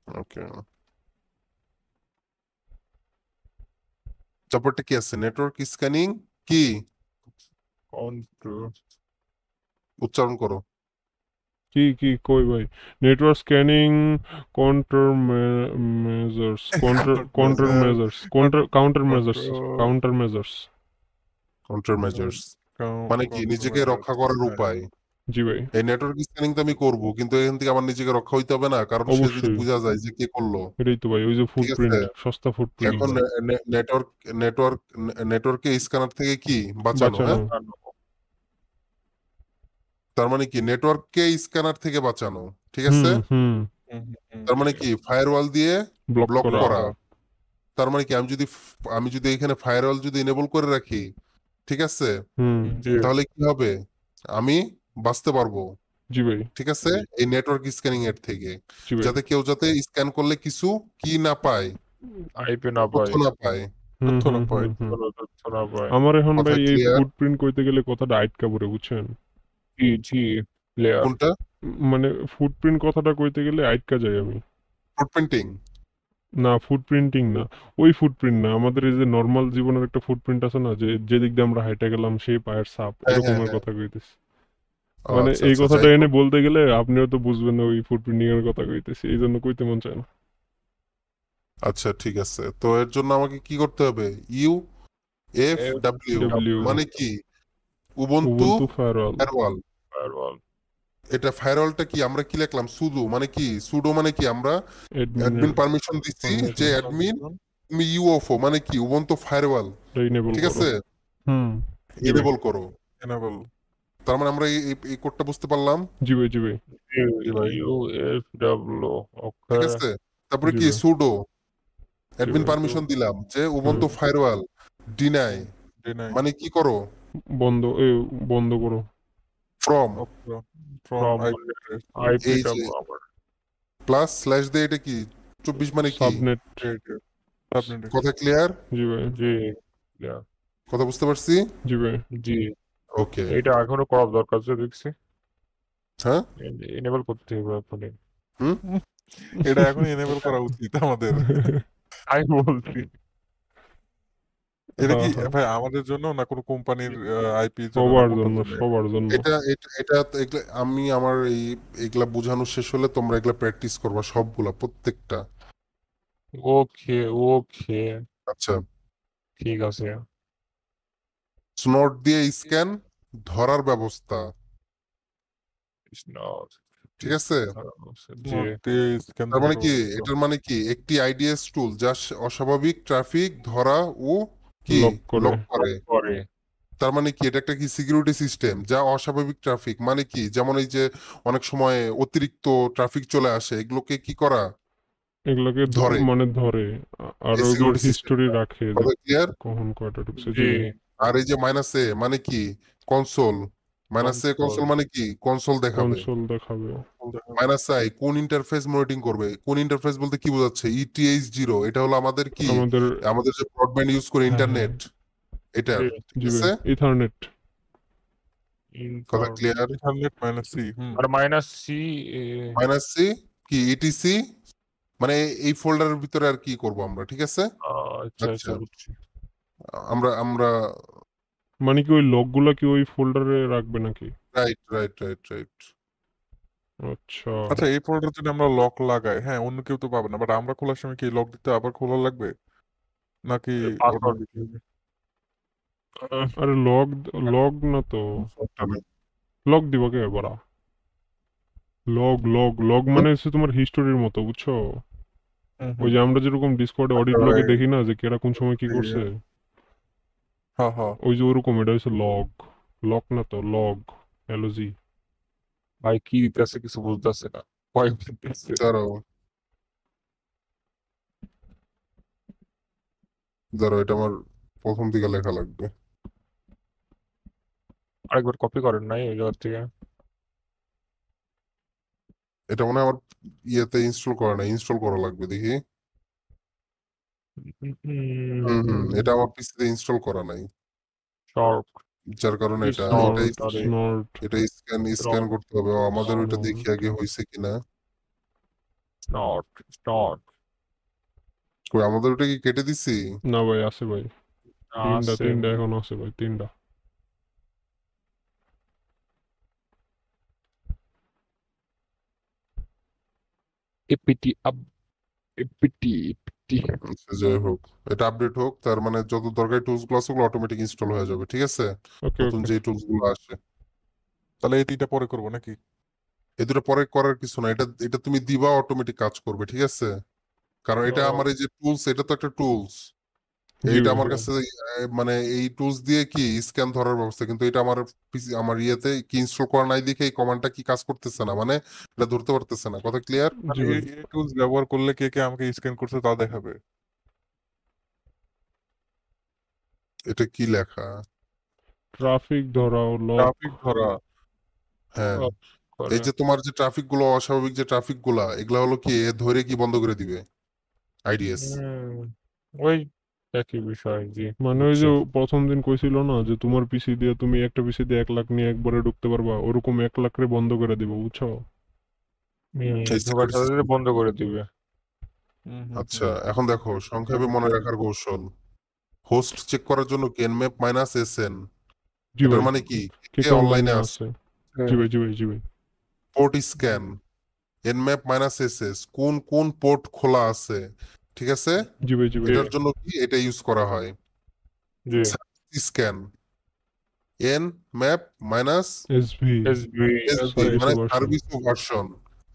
ওকে, তারপরটা কি আছে? নেটওয়ার্ক স্ক্যানিং কি? কন্ট্রোল। উচ্চারণ করো। কি কি কই ভাই? Network scanning, counter measures, counter measures, counter measures, counter measures. Counter measures মানে কি? নিজেকে রক্ষা করার উপায়। জি ভাই এই নেটওয়ার্ক স্ক্যানিং তো আমি করবো, কিন্তু এখান থেকে আমার নিজেকে রক্ষা হইতে হবে না, কারণ সে যদি অবশ্যই। বোঝা যায় যে কে করলো, এটাই তো ভাই, ওই যে ঠিক আছে? ফুটপ্রিন্ট, সস্তা ফুটপ্রিন্ট এখন নেটওয়ার্ক নেটওয়ার্ক নেটওয়ার্কে স্ক্যানার থেকে কি বাঁচানো, বাঁচানো। হ্যাঁ? তার মানে কি নেটওয়ার্ককে স্ক্যানার থেকে বাঁচানো, ঠিক আছে? হুম। তার মানে কি ফায়ারওয়াল দিয়ে ব্লক ব্লক করা। করা। তার মানে কি আমি যদি এখানে ফায়ারওয়াল যদি এনেবল করে রাখি, ঠিক আছে, হুম। জি তাহলে কি হবে? আমি বাঁচতে পারবো, জি ভাই ঠিক আছে, এই নেটওয়ার্ক স্ক্যানিং এর থেকে, জি ভাই। যাতে কেউ যাতে স্ক্যান করলে কিছু কি না পায়, আইপি না তথ্য পাই, না পায়। হুম তথ্য না হুম পায়। হুম হুম। কোনো তথ্য না পাই। আমার এখন কথা ভাই এই ক্লিয়ার? ফুটপ্রিন্ট কইতে গেলে কথাটা আটকা পড়ে, বুঝছেন? জি জি, প্লেয়ার। কোনটা? মানে ফুটপ্রিন্ট কথাটা কইতে গেলে আটকা যাই আমি। ফুটপ্রিন্টিং? না ফুটপ্রিন্টিং না, ওই ফুটপ্রিন্ট না, আমাদের এই যে নর্মাল জীবনের একটা ফুটপ্রিন্ট আছে না, যে যেদিক দিয়ে আমরা হাইটে গেলাম সেই পায়ের ছাপ, হ্যাঁ হ্যাঁ এরকমের হ্যাঁ। কথা কইতেছি। ও মানে আচ্ছা এই আচ্ছা, কথাটা যাই এনে হোক। বলতে গেলে আপনিও তো বুঝবেন না ওই ফুটপ্রিন্টিং এর কথা কইতেছি, এই জন্য কইতে মন চায় না। আচ্ছা ঠিক আছে, তো এর জন্য আমাকে কি করতে হবে? ইউ এফ ডাব্লিউ ডাব্লিউ মানে কি? Ubuntu Ubuntu firewall. Firewall. Firewall. এটা ফায়ারওয়ালটা কি? আমরা কি লিখলাম? সুডো মানে কি? সুডো মানে কি? আমরা অ্যাডমিন পারমিশন দিচ্ছি যে অ্যাডমিন তুমি ইউএফও মানে কি? উবুন্টু ফায়ারওয়াল, ইনেবল ঠিক করো। আছে, হুম। জি ভাই। এনেবল করো। এনাবল। তার মানে আমরা এই কোডটা বুঝতে পারলাম, জি ভাই, জি ভাই, জি ভাই। UFW ঠিক ওকে আছে? তারপরে জি কি ভাই, সুডো জি অ্যাডমিন ভাই, পারমিশন দিলাম যে হুম, উবুন্টু ফায়ারওয়াল ডিনাই, ডিনাই মানে কি করো বন্ধ বন্ধ করো। From from from IP address এই যে IPW আমার প্লাস স্ল্যাশ দিয়ে এটা কি 24 মানে কি? সাবনেট। সাবনেট কথা ক্লিয়ার? জি ভাই, জি yeah, কথা বুঝতে পারছি? জি ভাই, জি ওকে, এটা এখনো করা দরকার যে দেখছি হ্যাঁ, এনেবল করতে হবে এখনই হুম, এটা এখন এনেবল করা উচিত আমাদের। আমি বলছি এটা হ্যাঁ কি হ্যাঁ, ভাই আমাদের জন্য না কোনো কোম্পানির আইপির জন্য না সবার কোনটার জন্য, জন্য? সবার জন্য। এটা আমি আমার এগুলা বোঝানো শেষ হলে তোমরা এগুলা প্র্যাকটিস করবা সবগুলা প্রত্যেকটা। ওকে ওকে আচ্ছা, ঠিক আছে স্নোট দিয়ে স্ক্যান ধরার ব্যবস্থা, It's not ঠিক আছে? জি নোট দিয়ে স্ক্যান তার মানে ধরার কি, ব্যবস্থা। এটার মানে কি একটি আইডিএস টুল যা অস্বাভাবিক ট্রাফিক ধরা ও কি লক করে। লক করে। পরে তার মানে কি এটা একটা কি সিকিউরিটি সিস্টেম যা অস্বাভাবিক ট্রাফিক, মানে কি যেমন এই যে অনেক সময় অতিরিক্ত ট্রাফিক চলে আসে, এগুলোকে কি করা এগুলোকে ধরে, মানে ধরে আর এই ওগুলোর সিকিউরিটি হিস্টোরি সিস্টেমটা। রাখে যে কথা ক্লিয়ার? কখন কয়টা ঢুকছে। জি জি ভাই, আর এই যে মাইনাস এ মানে কি কনসোল, মাইনাস এ কনসোল কনসোল মানে কি কনসোল দেখাবে। কনসোল দেখাবে। মাইনাস আই কোন ইন্টারফেস মনিটরিং করবে, কোন ইন্টারফেস বলতে কি বোঝাচ্ছে, ETH0 এটা হলো আমাদের কি আমাদের, আমাদের যে ব্রডব্যান্ড ইউজ করে হ্যাঁ হ্যাঁ, ইন্টারনেট এটার, জি ঠিক জি ভাই, আছে? ইথারনেট। কথা inform clear? Ethernet minus C R minus C minus C কি ইটিসি, মানে এই ফোল্ডারের ভিতরে আর কি করব আমরা, ঠিক আছে? আচ্ছা আচ্ছা, আচ্ছা বুঝছি আমরা আমরা মানে কি ওই লকগুলা কি ওই ফোল্ডারে রাখবে নাকি? রাইট। আচ্ছা, আচ্ছা এই ফোল্ডার যদি আমরা লক লাগাই, হ্যাঁ অন্য কেউ তো পাবে না, বাট আমরা খোলার সময় কি লক দিতে আবার খোলা লাগবে নাকি পাসওয়ার্ড automatic হবে? আরে লক, লক না তো, লক দিব কে বড়া? লগ মানে হচ্ছে তোমার হিস্টোরির মতো, বুঝছো? ওই যে আমরা যেরকম ডিসকর্ডে অডিট লগে দেখি না যে কেরা কোন সময় কি করছে, হ্যাঁ হ্যাঁ ওই যে ওরকম এটা হচ্ছে লগ। লক না তো, লগ, LOG। ভাই কি দিতেছে কিছু বুঝতেছে না ভয় পেতেছে দাঁড়াও দাঁড়াও, এটা আমার প্রথম দিকে লেখা লাগবে। আরেকবার কপি করেন নাই ওই জায়গা থেকে এটা মনে হয় আমার ইয়েতে ইনস্টল করা নাই, ইনস্টল করা লাগবে দেখি। এটা আমার পিসিতে ইনস্টল করা নাই, শর্ট যার কারণে এটা Snort, স্নর্ট। এটা স্ক্যান করতে হবে। আমাদের ওইটা দেখি আগে হয়েছে কিনা। স্নট কই, আমাদের ওটা কি কেটে দিছি? না ভাই, আছে ভাই, তিনটা আছে তিনটা এখন আছে ভাই, তিনটা। এপিটি আপ এপিটি এপিটি আচ্ছা, যাই হোক, এটা আপডেট হোক, তার মানে যত দরকারি টুলস গুলো আছে ওগুলো অটোমেটিক ইনস্টল হয়ে যাবে, ঠিক আছে? ওকে নতুন ওকে, যে টুলস গুলো আসে তাহলে এই তিনটা পরে করবো নাকি? এই দুটো পরে করার কিছু না, এটা এটা তুমি দিবা অটোমেটিক কাজ করবে, ঠিক আছে? কারণ এটা আমার এই যে টুলস, এটা তো একটা টুলস, জি এইটা ভাই, আমার কাছে মানে এই টুলস দিয়ে কি স্ক্যান ধরার ব্যবস্থা, কিন্তু এটা আমার আমার ইয়েতে কি ইনস্টল করা নাই দেখে এই কমান্ডটা কি কাজ করতেছে না, মানে এটা ধরতে পারতেছে না। কথা ক্লিয়ার? জি ভাই। এই টুলস ব্যবহার করলে কে কে আমাকে স্ক্যান করছে তা দেখাবে। এটা কি লেখা? ট্রাফিক ধরাও, লক। ট্রাফিক ধরা হ্যাঁ, করে এই যে তোমার যে ট্রাফিক গুলো অস্বাভাবিক যে ট্রাফিক গুলা, এগুলা হলো কি এ ধরে কি বন্ধ করে দিবে আইডিএস। ওই একই বিষয় জি মানে ওই যে প্রথম দিন কইছিল না যে তোমার পিসি দিয়ে তুমি একটা পিসি দিয়ে 1 লাখ নিয়ে একবারে ঢুকতে পারবা, ওরকম 1 লাখ রে বন্ধ করে দিব, বুঝছো? ঢোকার সাথে সাথে বন্ধ করে দিবে আচ্ছা, এখন দেখো সংক্ষেপে মনে রাখার কৌশল। হোস্ট চেক করার জন্য nmap -sn, জি এটার ভাই, মানে কি কে কে কে অনলাইনে অনলাইনে আছে। আছে। জি ভাই, জি ভাই, জি ভাই, পোর্ট স্ক্যান nmap -ss কোন কোন পোর্ট খোলা আছে, ঠিক আছে? জি ভাই, জি ভাই, এটার জন্য কি এটা ইউজ করা হয়। জি scan nmap SV, SB -sb Service মানে version। সার্ভিস ভার্সন,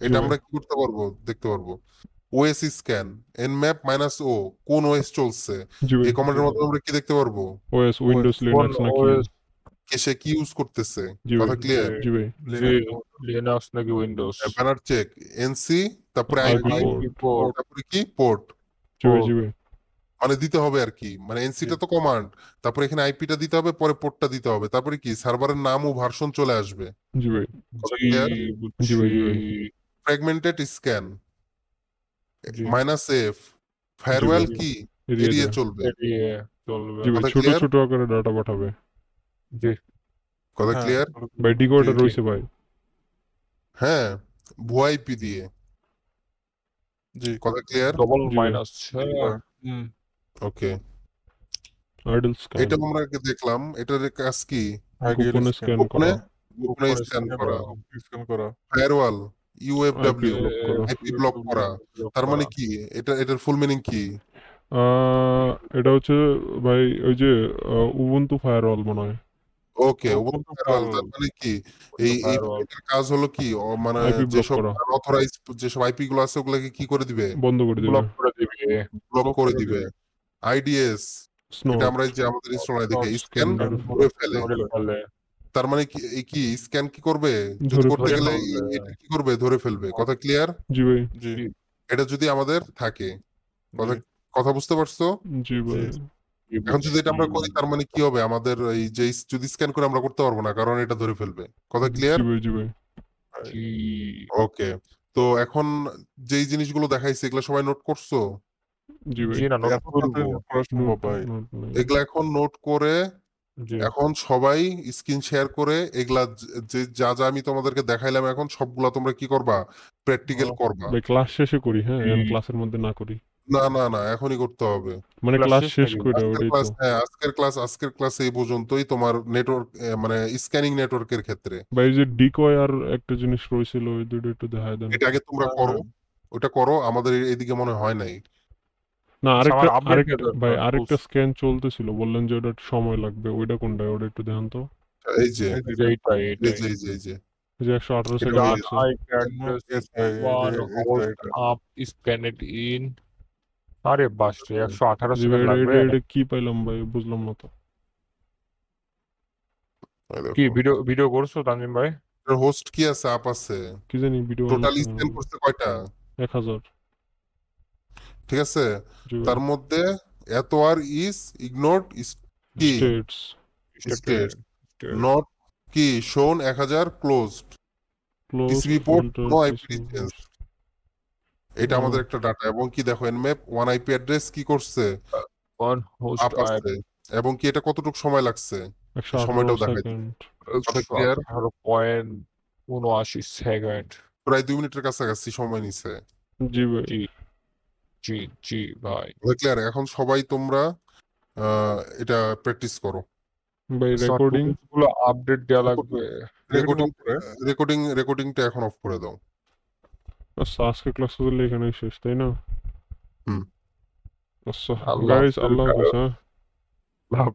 এটা জি আমরা কি করতে পারবো দেখতে পারবো। ওএস স্ক্যান nmap -o কোন ওএস চলছে, জি ভাই, এই কমান্ডের মাধ্যমে আমরা কি দেখতে পারবো। ওএস, উইন্ডোজ, লিনাক্স নাকি। ওএস সে কি ইউজ করতেছে, জি কথা ভাই ক্লিয়ার? জি ভাই জি লিনাক্স নাকি উইন্ডোজ ব্যানার চেক, এনসি, তারপরে আইপি আইপি, পোর্ট পোর্ট তারপরে কি পোর্ট, জি ভাই জি ভাই মানে দিতে হবে আর কি, মানে এনসিটা তো কমান্ড, তারপরে এখানে আইপিটা দিতে হবে, পরে পোর্টটা দিতে হবে, তারপরে কি সার্ভারের নাম ও ভার্সন চলে আসবে, জি ভাই কথা জি ক্লিয়ার? জি বুঝছি ভাই জি ভাই ফ্র্যাগমেন্টেড স্ক্যান, জি -F, জি ফায়ারওয়াল ভাই কি এড়িয়ে এড়িয়ে দেয় চলবে, এড়িয়ে চলবে জি ভাই কথা ছোট ক্লিয়ার? ছোট আকারে ডাটা পাঠাবে জি কথা হ্যাঁ ক্লিয়ার? ভাই ডিকোডার জি রয়েছে ভাই হ্যাঁ, ভুয়া আইপি দিয়ে, জি কথা ক্লিয়ার? ডবল জি ভাই মাইনাস হুম ওকে, আইডল স্ক্যান এটা আমরা আগে দেখলাম, এটার কাজ কি? আইডিয়াল গোপনে স্ক্যান স্ক্যান গোপনে করা গোপনে গোপনে স্ক্যান স্ক্যান করা, স্ক্যান করা ফায়ারওয়াল, আইপি ইউএফডব্লিউ, ব্লক করা আইপি ব্লক করা, তার মানে কি, এটার ফুল মিনিং কি? এটা হচ্ছে ভাই ওই যে উবুন্টু ফায়ারওয়াল মনে হয় ওকে, ওপেন ফায়ারওয়াল তার মানে কি, এই ফায়ারওয়াল এটার কাজ হলো কি, মানে আইপি ব্লক যেসব করা আনঅথরাইজ যেসব আইপি গুলো আছে ওগুলাকে কি করে দিবে, বন্ধ করে দিবে ব্লক করে দিবে ব্লক করে দিবে। আইডিএস, এটা স্নট আমরা এই যে আমাদের ইনস্টলারে দেখি স্ক্যান স্ক্যান ধরে ধরে ফেলে, ধরে ফেলে তার মানে কি, এই কি স্ক্যান কি করবে, যদি ধরে করতে ফেলে গেলে ফেলবে। এটা কি করবে, ধরে ফেলবে, কথা ক্লিয়ার? জি ভাই জি এটা যদি আমাদের থাকে, কথা জি কথা বুঝতে পারছো? জি ভাই এখন যদি এটা আমরা করি তার মানে কি হবে, আমাদের এই যে যদি স্ক্যান করে আমরা করতে পারবো না, কারণ এটা ধরে ফেলবে, কথা ক্লিয়ার? জি ভাই জি ভাই জি ওকে, তো এখন যেই জিনিসগুলো দেখাইছে এগুলো সবাই নোট করছো? জি ভাই জি না নোট এত করবো তাড়াতাড়ি করা সম্ভব নোট ভাই নোট নেই এগুলা এখন নোট করে, জি এখন সবাই স্ক্রিন শেয়ার করে এগুলা যে যা যা আমি তোমাদেরকে দেখাইলাম এখন সবগুলা তোমরা কি করবা, প্র্যাকটিক্যাল করবা। ভাই ক্লাস শেষে করি হ্যাঁ জি। এখন ক্লাসের মধ্যে না করি না না না, এখনই করতে হবে। মানে ক্লাস ক্লাস শেষ শেষ নাকি? করে আজকের ওটাই ক্লাস, তো হ্যাঁ আজকের ক্লাস এই পর্যন্তই তোমার নেটওয়ার্ক, মানে স্ক্যানিং নেটওয়ার্কের ক্ষেত্রে। ভাই এই যে ডিকয় আর একটা জিনিস রয়েছিল ওই দুটো একটু দেখায় দেন এটা আগে তোমরা হ্যাঁ, করো, ওটা করো, আমাদের এইদিকে মনে হয় নাই। না আমার আরেকটা আপডেট ভাই আরেকটা স্ক্যান চলতেছিল বললেন যে ওটা একটু সময় লাগবে ওইটা কোনটা ওটা একটু দেখান তো এই যে এইটাই এই এইটাই যে এই যে এই যে এই যে 118 এটা সেকেন্ড নিয়ে লাগছে IP address Yes, ভাই, এই যে one host up scan it in আরে বাস রে 118 জি ভাই সেকেন্ড লাগবে এটা কি পাইলাম ভাই বুঝলাম না তো কি ভিডিও করছো তানজিম ভাই হোস্ট কি আছে, আপ আছে, কি জানি ভিডিও টোটাল স্ক্যান করছে কয়টা, 1000 ঠিক আছে? জি তার মধ্যে এত আর ইজ ইগনোরড কি স্টেটস স্টেটস, নট কি shown 1000 closed, close TCP port no IP change, এটা ও। আমাদের একটা ডাটা, এবং কি দেখো এনম্যাপ ওয়ান আইপি অ্যাড্রেস কি করছে, one host আপ আছে, এবং কি এটা কতটুকু সময় লাগছে, সময়টাও 118 দেখাই সেকেন্ড কথা clear? 118.79 সেকেন্ড প্রায় 2 মিনিটের কাছাকাছি সময় নিছে, জি ভাই জি জি জি ভাই ক্লিয়ার? এখন সবাই তোমরা এটা প্র্যাকটিস করো, ভাই রেকর্ডিং গুলো আপডেট দেওয়া লাগবে রেকর্ডিং রেকর্ডিংটা এখন অফ করে দাও। আচ্ছা আজকে ক্লাস করলে এখানেই শেষ তাই না হুম। আচ্ছা আল্লাহ গাইস হাফেজ, আল্লাহ হাফেজ হ্যাঁ আল্লাহ হাফেজ।